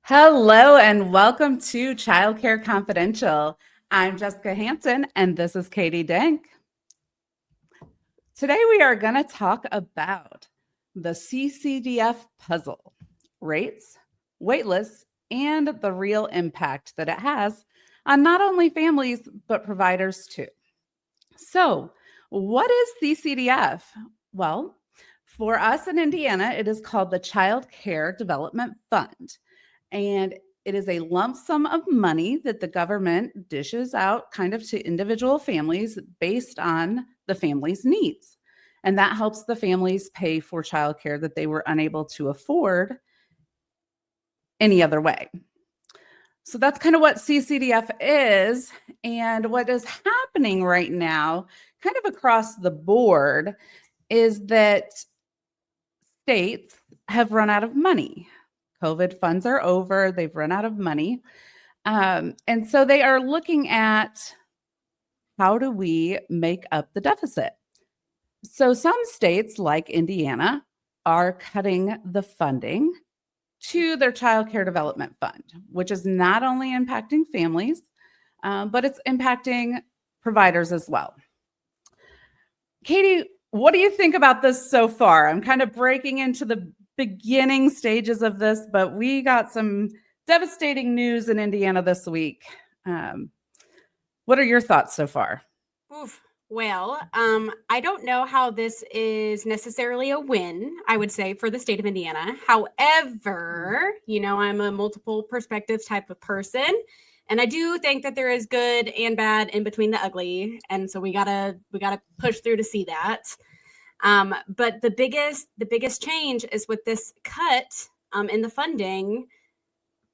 Hello and welcome to Childcare Confidential. I'm Jessica Hampton and this is Katy Denk. Today we are going to talk about the CCDF puzzle, rates, waitlists, and the real impact that it has on not only families but providers too. So, what is CCDF? Well, for us in Indiana, it is called the Child Care Development Fund. And it is a lump sum of money that the government dishes out kind of to individual families based on the family's needs. And that helps the families pay for childcare that they were unable to afford any other way. So that's kind of what CCDF is. And what is happening right now, kind of across the board, is that states have run out of money. COVID funds are over. They've run out of money. And so they are looking at how do we make up the deficit? So some states like Indiana are cutting the funding to their Child Care Development Fund, which is not only impacting families, but it's impacting providers as well. Katy, what do you think about this so far? I'm kind of breaking into the beginning stages of this, but we got some devastating news in Indiana this week. What are your thoughts so far? Oof. Well, I don't know how this is necessarily a win, I would say, for the state of Indiana. However, I'm a multiple perspectives type of person, and I do think that there is good and bad in between the ugly, and so we gotta push through to see that. But the biggest change is with this cut in the funding.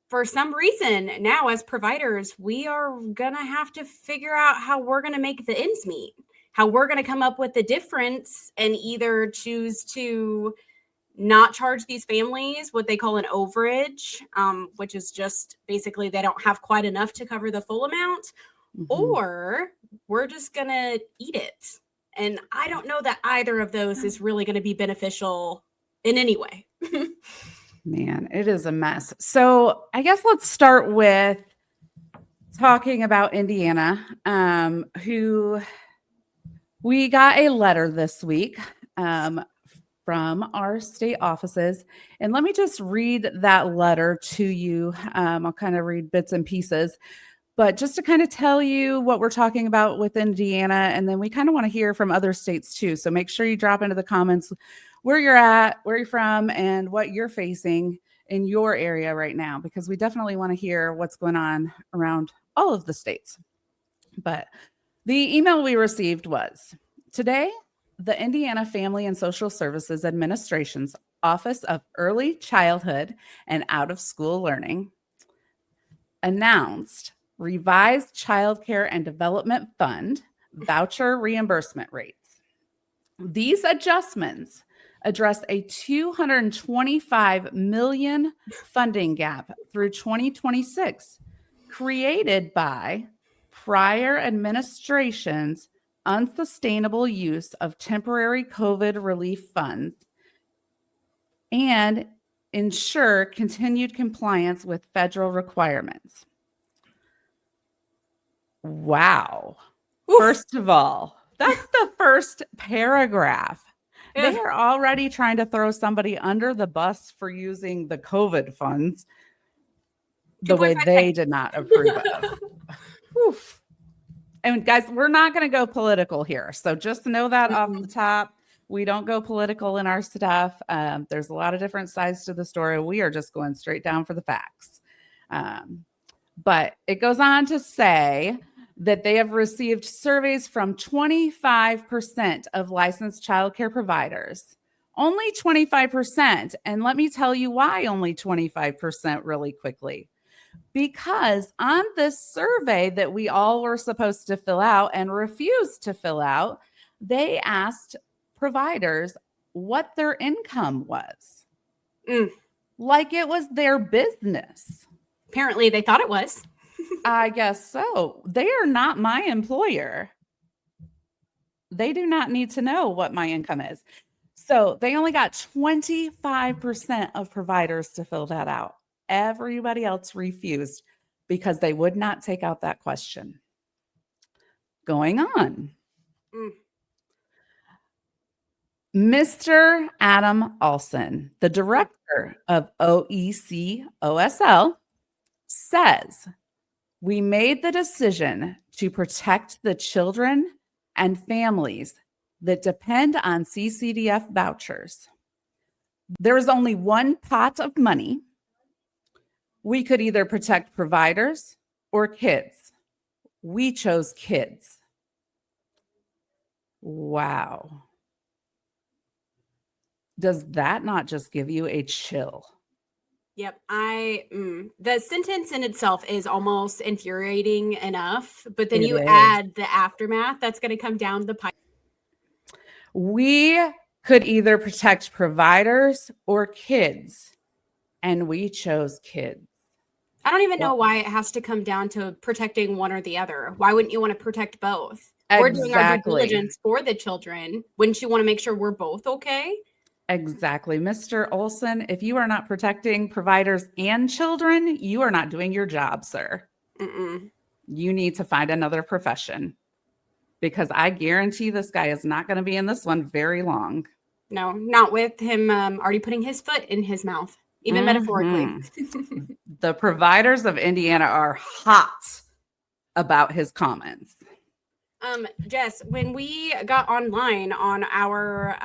For some reason, now as providers, we are going to have to figure out how we're going to make the ends meet, how we're going to come up with the difference and either choose to not charge these families what they call an overage, which is just basically they don't have quite enough to cover the full amount, or we're just going to eat it. And I don't know that either of those is really going to be beneficial in any way. Man, it is a mess. So I guess let's start with talking about Indiana, who we got a letter this week from our state offices. And let me just read that letter to you. I'll kind of read bits and pieces. But just to kind of tell you what we're talking about with Indiana, and then we kind of want to hear from other states too. So make sure you drop into the comments where you're at, where you're from, and what you're facing in your area right now, because we definitely want to hear what's going on around all of the states. But the email we received was, today, the Indiana Family and Social Services Administration's Office of Early Childhood and Out of School Learning announced revised Child Care and Development Fund voucher reimbursement rates. These adjustments address a $225 million funding gap through 2026 created by prior administration's unsustainable use of temporary COVID relief funds and ensure continued compliance with federal requirements. Wow. Oof. First of all, that's the first paragraph. They are already trying to throw somebody under the bus for using the COVID funds the way they did not approve of. Oof. And guys, we're not going to go political here. So just know that off the top. We don't go political in our stuff. There's a lot of different sides to the story. We are just going straight down for the facts. But it goes on to say that they have received surveys from 25% of licensed childcare providers. Only 25%. And let me tell you why only 25% really quickly. Because on this survey that we all were supposed to fill out and refused to fill out, they asked providers what their income was. Like it was their business. Apparently they thought it was. I guess so. They are not my employer. They do not need to know what my income is. So they only got 25% of providers to fill that out. Everybody else refused because they would not take out that question. Going on. Mr. Adam Olson, the director of OEC OSL, says, we made the decision to protect the children and families that depend on CCDF vouchers. There is only one pot of money. We could either protect providers or kids. We chose kids. Wow. Does that not just give you a chill? Yep. The sentence in itself is almost infuriating enough, but then you add the aftermath that's going to come down the pipe. We could either protect providers or kids, and we chose kids. I don't even know why it has to come down to protecting one or the other. Why wouldn't you want to protect both? Exactly. We're doing our due diligence for the children. Wouldn't you want to make sure we're both okay? Exactly. Mr. Olson, if you are not protecting providers and children, you are not doing your job, sir. You need to find another profession, because I guarantee this guy is not going to be in this one very long. No, not with him already putting his foot in his mouth, even metaphorically. The providers of Indiana are hot about his comments. Jess, when we got online on our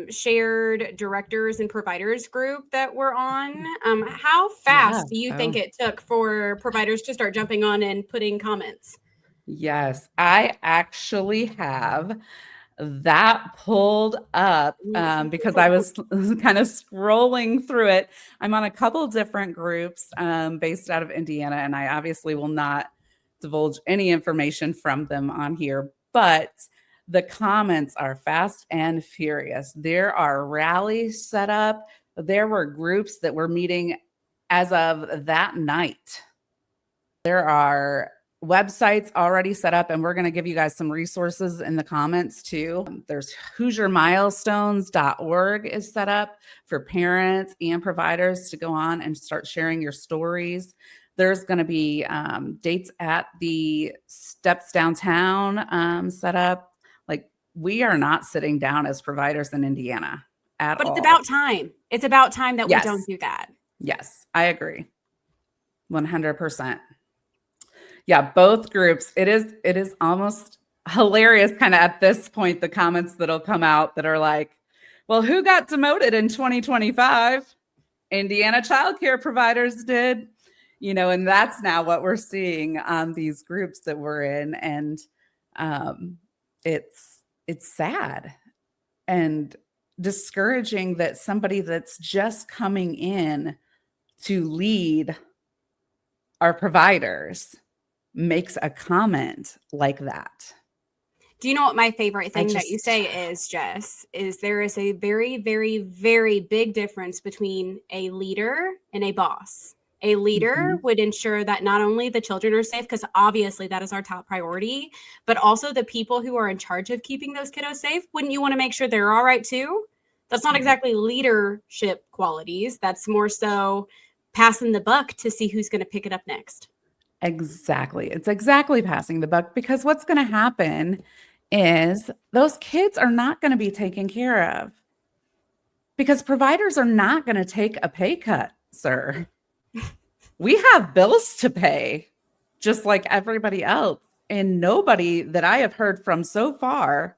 shared directors and providers group that we're on, how fast do you think it took for providers to start jumping on and putting comments? Yes, I actually have that pulled up because I was kind of scrolling through it. I'm on a couple different groups based out of Indiana, and I obviously will not divulge any information from them on here, but the comments are fast and furious. There are rallies set up. There were groups that were meeting as of that night. There are websites already set up, and we're going to give you guys some resources in the comments too. There's HoosierMilestones.org is set up for parents and providers to go on and start sharing your stories. There's going to be dates at the Steps Downtown set up. Like, we are not sitting down as providers in Indiana at all. But it's about time. It's about time that we don't do that. Yes, I agree. 100%. Yeah, both groups. It is almost hilarious kind of at this point, the comments that'll come out that are like, well, who got demoted in 2025? Indiana childcare providers did. You know, and that's now what we're seeing on these groups that we're in. And it's sad and discouraging that somebody that's just coming in to lead our providers makes a comment like that. Do you know what my favorite thing that you say is, Jess? Is there is a very, very, very big difference between a leader and a boss. A leader would ensure that not only the children are safe, because obviously that is our top priority, but also the people who are in charge of keeping those kiddos safe. Wouldn't you want to make sure they're all right too? That's not exactly leadership qualities. That's more so passing the buck to see who's going to pick it up next. Exactly. It's exactly passing the buck, because what's going to happen is those kids are not going to be taken care of, because providers are not going to take a pay cut, sir. We have bills to pay just like everybody else. And nobody that I have heard from so far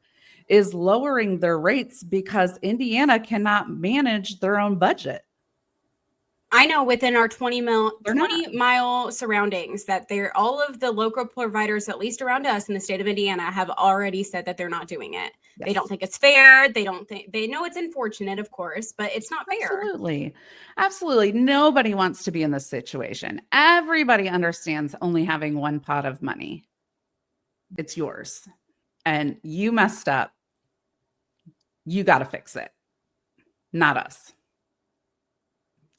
is lowering their rates because Indiana cannot manage their own budget. I know within our 20-mile surroundings that all of the local providers, at least around us in the state of Indiana, have already said that they're not doing it. Yes. They don't think it's fair. They know it's unfortunate, of course, but it's not fair. Absolutely. Nobody wants to be in this situation. Everybody understands only having one pot of money. It's yours. And you messed up. You got to fix it. Not us.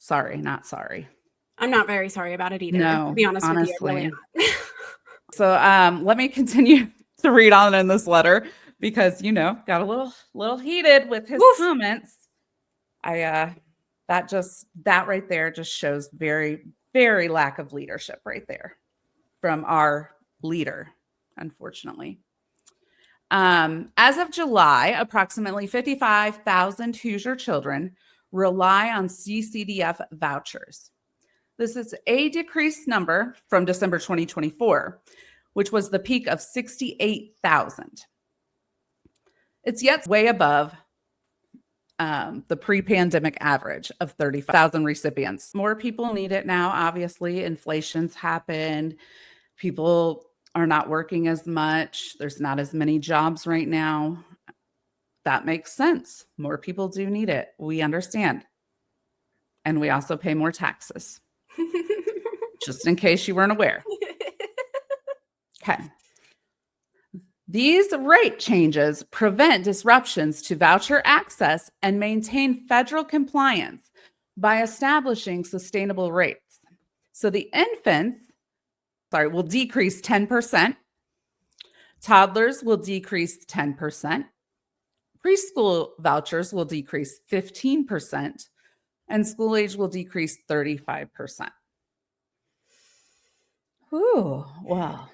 Sorry, not sorry. I'm not very sorry about it either. No, to be honest honestly. with you, really. So let me continue to read on in this letter. because, got a little heated with his comments. That right there just shows very, very lack of leadership right there from our leader, unfortunately. As of July, approximately 55,000 Hoosier children rely on CCDF vouchers. This is a decreased number from December 2024, which was the peak of 68,000. It's yet way above the pre-pandemic average of 35,000 recipients. More people need it now. Obviously, inflation's happened. People are not working as much. There's not as many jobs right now. That makes sense. More people do need it. We understand. And we also pay more taxes. Just in case you weren't aware. Okay. These rate changes prevent disruptions to voucher access and maintain federal compliance by establishing sustainable rates. So the infants, will decrease 10%. Toddlers will decrease 10%. Preschool vouchers will decrease 15%. And school age will decrease 35%. Ooh, wow.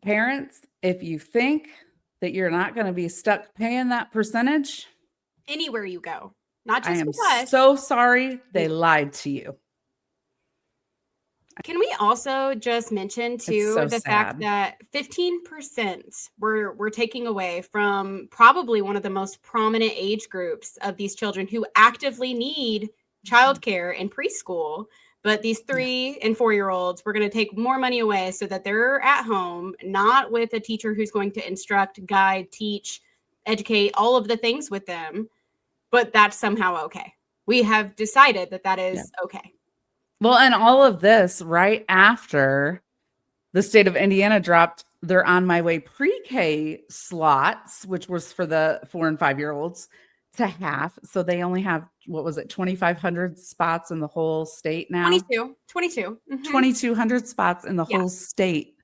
Parents, if you think that you're not going to be stuck paying that percentage, anywhere you go, not just I am with us. so sorry they lied to you. Can we also just mention too the fact that 15% we're taking away from probably one of the most prominent age groups of these children who actively need childcare in preschool. But these 3 and 4-year-olds, we're going to take more money away so that they're at home, not with a teacher who's going to instruct, guide, teach, educate, all of the things with them. But that's somehow okay. We have decided that is okay. Well, and all of this right after the state of Indiana dropped their On My Way pre-K slots, which was for the 4 and 5-year-olds, to half. So they only have, 2,500 spots in the whole state now? 22. 2,200 spots in the whole state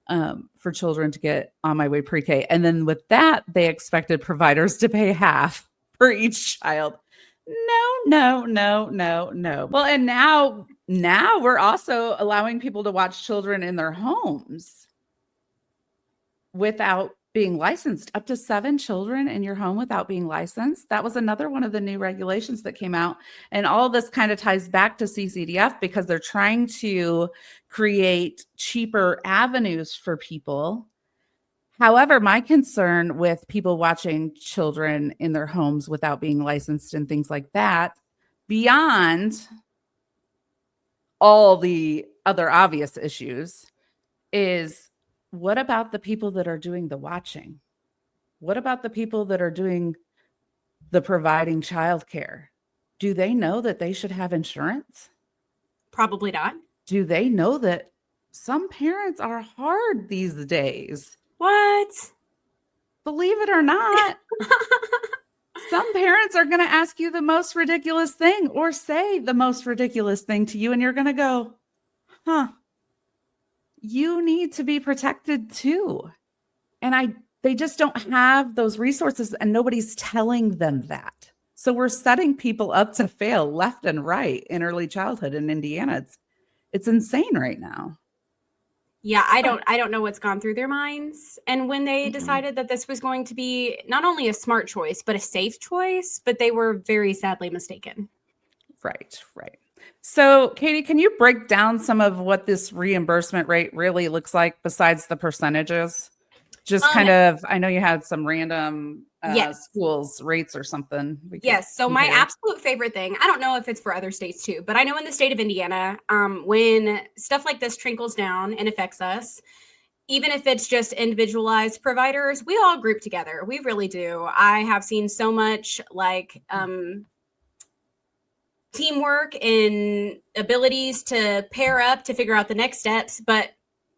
for children to get On My Way pre-K. And then with that, they expected providers to pay half for each child. No. Well, and now we're also allowing people to watch children in their homes without being licensed. Up to 7 children in your home without being licensed. That was another one of the new regulations that came out. And all this kind of ties back to CCDF because they're trying to create cheaper avenues for people. However, my concern with people watching children in their homes without being licensed and things like that, beyond all the other obvious issues, is what about the people that are doing the watching? What about the people that are doing the providing childcare? Do they know that they should have insurance? Probably not. Do they know that some parents are hard these days? What? Believe it or not, some parents are going to ask you the most ridiculous thing or say the most ridiculous thing to you, and you're going to go, you need to be protected too. And they just don't have those resources, and nobody's telling them that. So we're setting people up to fail left and right in early childhood in Indiana. It's insane right now. Yeah, I don't know what's gone through their minds. And when they decided that this was going to be not only a smart choice, but a safe choice, but they were very sadly mistaken. Right. So, Katie, can you break down some of what this reimbursement rate really looks like besides the percentages? Just kind of, I know you had some random schools rates or something. Yes. So my absolute favorite thing, I don't know if it's for other states too, but I know in the state of Indiana, when stuff like this trickles down and affects us, even if it's just individualized providers, we all group together. We really do. I have seen so much teamwork and abilities to pair up to figure out the next steps. But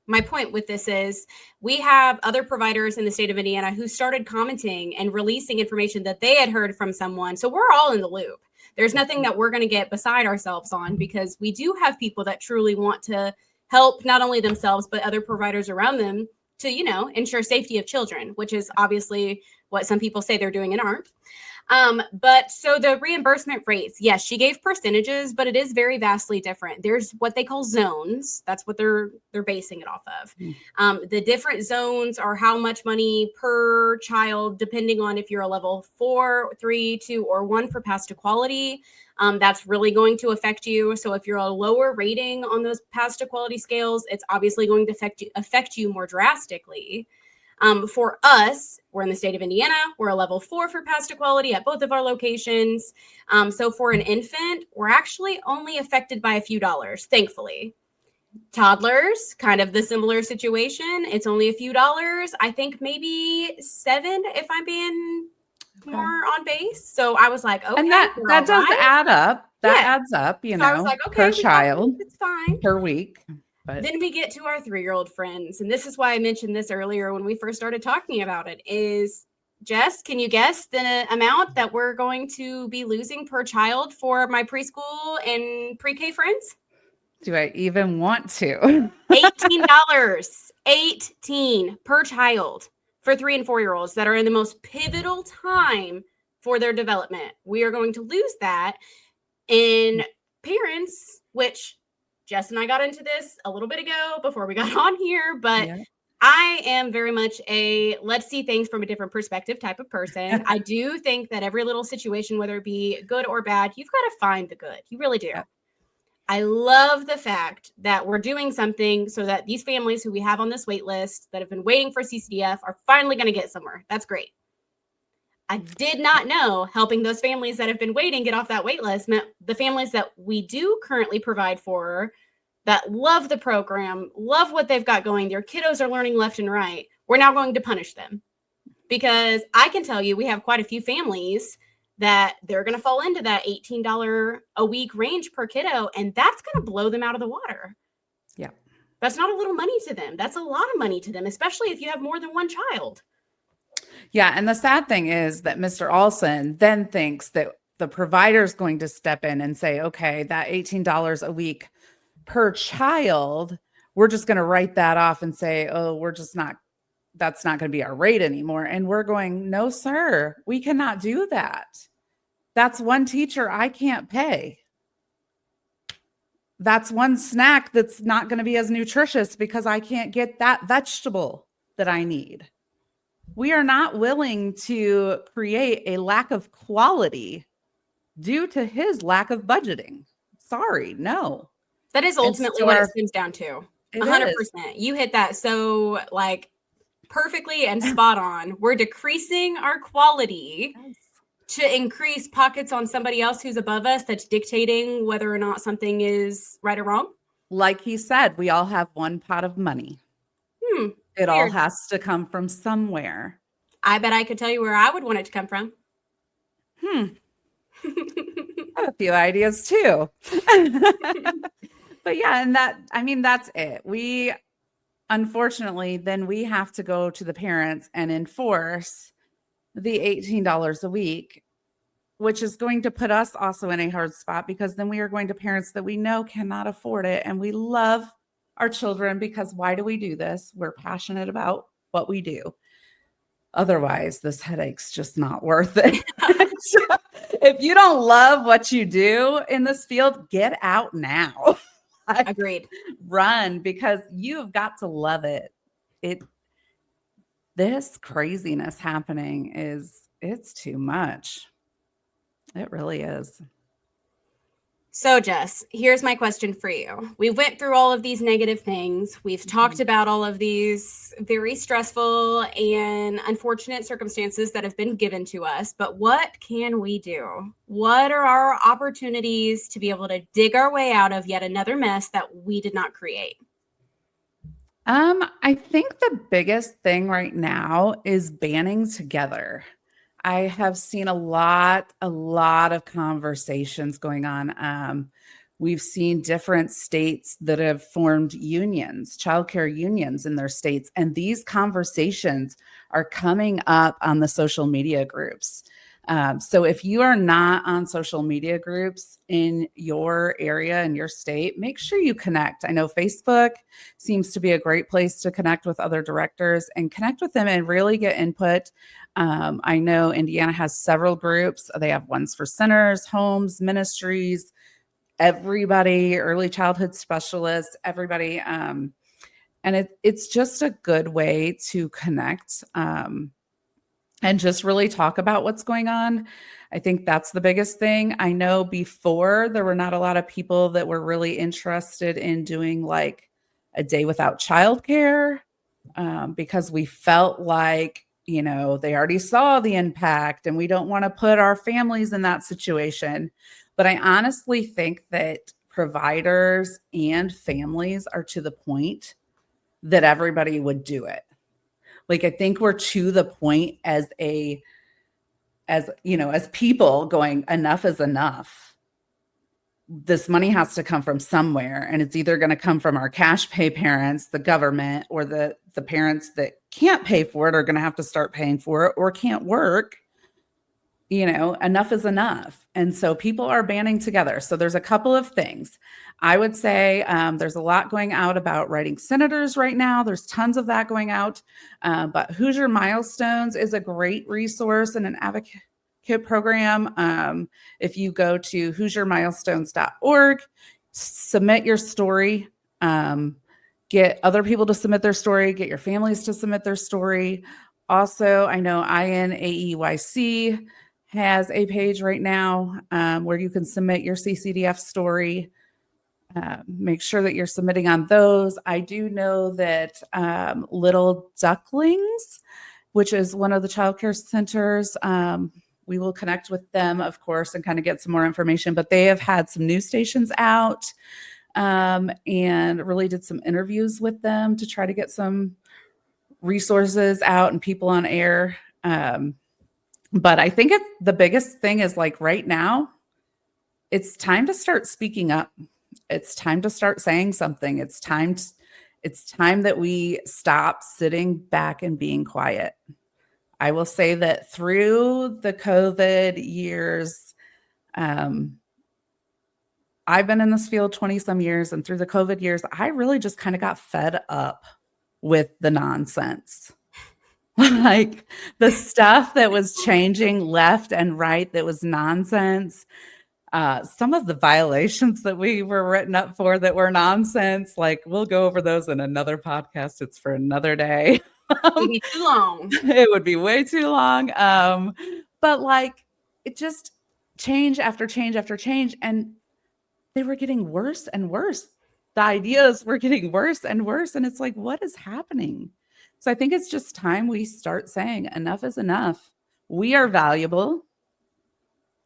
my point with this is we have other providers in the state of Indiana who started commenting and releasing information that they had heard from someone. So we're all in the loop. There's nothing that we're going to get beside ourselves on, because we do have people that truly want to help not only themselves, but other providers around them to, ensure safety of children, which is obviously what some people say they're doing and aren't. But so the reimbursement rates, yes, she gave percentages, but it is very vastly different. There's what they call zones. That's what they're basing it off of. The different zones are how much money per child, depending on if you're a level 4, 3, 2, or 1 for past equality. That's really going to affect you. So if you're a lower rating on those past equality scales, it's obviously going to affect you more drastically. For us, we're in the state of Indiana. We're a level 4 for past equality at both of our locations. So for an infant, we're actually only affected by a few dollars, thankfully. Toddlers, kind of the similar situation. It's only a few dollars. I think maybe 7 if I'm being more on base. So I was like, okay. And that does add up. That adds up, so I was like, okay, per child. It's fine. Per week. But then we get to our 3-year-old friends. And this is why I mentioned this earlier when we first started talking about it is, Jess, can you guess the amount that we're going to be losing per child for my preschool and pre-K friends? Do I even want to? $18. 18 per child for 3 and 4-year-olds that are in the most pivotal time for their development. We are going to lose that. And parents, which Jess and I got into this a little bit ago before we got on here, but I am very much a let's see things from a different perspective type of person. I do think that every little situation, whether it be good or bad, you've got to find the good. You really do. Yeah. I love the fact that we're doing something so that these families who we have on this wait list that have been waiting for CCDF are finally going to get somewhere. That's great. I did not know helping those families that have been waiting get off that wait list meant the families that we do currently provide for that love the program, love what they've got going. Their kiddos are learning left and right. We're now going to punish them because I can tell you we have quite a few families that they're going to fall into that $18 a week range per kiddo. And that's going to blow them out of the water. Yeah. That's not a little money to them. That's a lot of money to them, especially if you have more than one child. Yeah. And the sad thing is that Mr. Olson then thinks that the provider is going to step in and say, okay, that $18 a week per child, we're just going to write that off and say, oh, that's not going to be our rate anymore. And we're going, no, sir, we cannot do that. That's one teacher I can't pay. That's one snack that's not going to be as nutritious because I can't get that vegetable that I need. We are not willing to create a lack of quality due to his lack of budgeting. Sorry, no. That is ultimately what it comes down to. 100%. You hit that so perfectly and spot on. We're decreasing our quality to increase pockets on somebody else who's above us that's dictating whether or not something is right or wrong. Like he said, we all have one pot of money. It all has to come from somewhere. I bet I could tell you where I would want it to come from. I have a few ideas too. But yeah, and that's it. We, unfortunately, then we have to go to the parents and enforce the $18 a week, which is going to put us also in a hard spot because then we are going to parents that we know cannot afford it. And we love our children because why do we do this? We're passionate about what we do. Otherwise, this headache's just not worth it. So, if you don't love what you do in this field, get out now. Agreed. Run because you've got to love it. This craziness happening it's too much. It really is. So Jess, here's my question for you. We went through all of these negative things. We've talked about all of these very stressful and unfortunate circumstances that have been given to us, but what can we do? What are our opportunities to be able to dig our way out of yet another mess that we did not create? I think the biggest thing right now is banding together. I have seen a lot of conversations going on. We've seen different states that have formed unions, childcare unions in their states, and these conversations are coming up on the social media groups. So if you are not on social media groups in your area, in your state, make sure you connect. I know Facebook seems to be a great place to connect with other directors and connect with them and really get input. I know Indiana has several groups. They have ones for centers, homes, ministries, everybody, early childhood specialists, everybody. And it's just a good way to connect. And just really talk about what's going on. I think that's the biggest thing. I know before there were not a lot of people that were really interested in doing like a day without childcare because we felt like, they already saw the impact and we don't want to put our families in that situation. But I honestly think that providers and families are to the point that everybody would do it. Like, I think we're to the point as people going, enough is enough. This money has to come from somewhere. And it's either going to come from our cash pay parents, the government, or the parents that can't pay for it are going to have to start paying for it or can't work. Enough is enough. And so people are banding together. So there's a couple of things. I would say there's a lot going out about writing senators right now. There's tons of that going out. But Hoosier Milestones is a great resource and an advocate program. If you go to HoosierMilestones.org, submit your story, get other people to submit their story, get your families to submit their story. Also, I know INAEYC has a page right now where you can submit your CCDF story. Make sure that you're submitting on those. I do know that Little Ducklings, which is one of the childcare centers, we will connect with them, of course, and kind of get some more information. But they have had some news stations out and really did some interviews with them to try to get some resources out and people on air. But I think the biggest thing is like right now, it's time to start speaking up. It's time to start saying something. It's time that we stop sitting back and being quiet. I will say that through the COVID years, I've been in this field 20 some years, and through the COVID years, I really just kind of got fed up with the nonsense. Like the stuff that was changing left and right that was nonsense. Some of the violations that we were written up for that were nonsense, like we'll go over those in another podcast. It's for another day. It would be too long. It would be way too long. But like it just change after change after change. And they were getting worse and worse. The ideas were getting worse and worse. And it's like, what is happening? So I think it's just time we start saying enough is enough. We are valuable.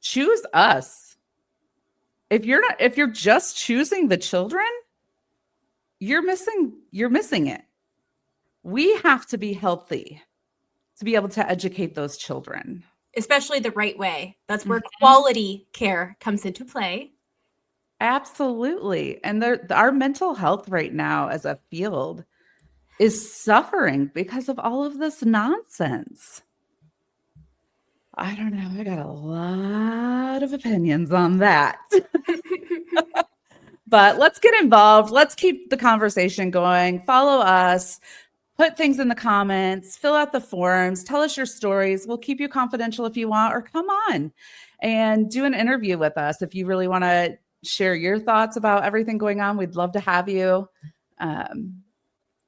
Choose us. If you're just choosing the children, you're missing it. We have to be healthy to be able to educate those children. Especially the right way. That's where quality care comes into play. Absolutely. And our mental health right now as a field is suffering because of all of this nonsense. I don't know. I got a lot of opinions on that. But let's get involved. Let's keep the conversation going. Follow us. Put things in the comments. Fill out the forms. Tell us your stories. We'll keep you confidential if you want, or come on and do an interview with us. If you really want to share your thoughts about everything going on, we'd love to have you.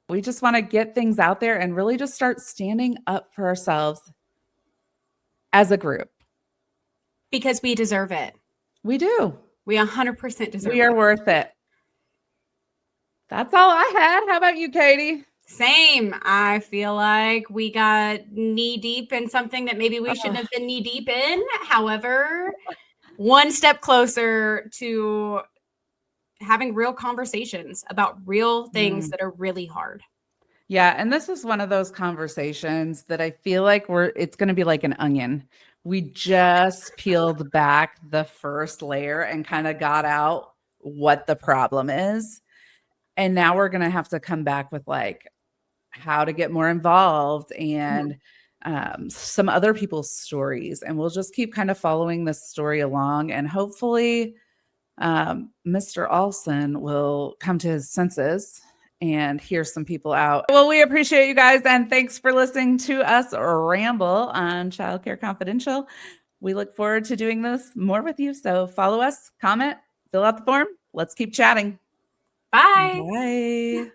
We just want to get things out there and really just start standing up for ourselves as a group. Because we deserve it. We do. We 100% deserve it. We are worth it. That's all I had. How about you, Katie? Same. I feel like we got knee deep in something that maybe we shouldn't have been knee deep in. However, one step closer to having real conversations about real things that are really hard. Yeah. And this is one of those conversations that I feel like it's going to be like an onion. We just peeled back the first layer and kind of got out what the problem is. And now we're going to have to come back with like how to get more involved and some other people's stories, and we'll just keep kind of following this story along, and hopefully Mr. Olson will come to his senses and hear some people out. Well, we appreciate you guys, and thanks for listening to us ramble on Childcare Confidential. We look forward to doing this more with you. So follow us, comment, fill out the form. Let's keep chatting. Bye. Bye.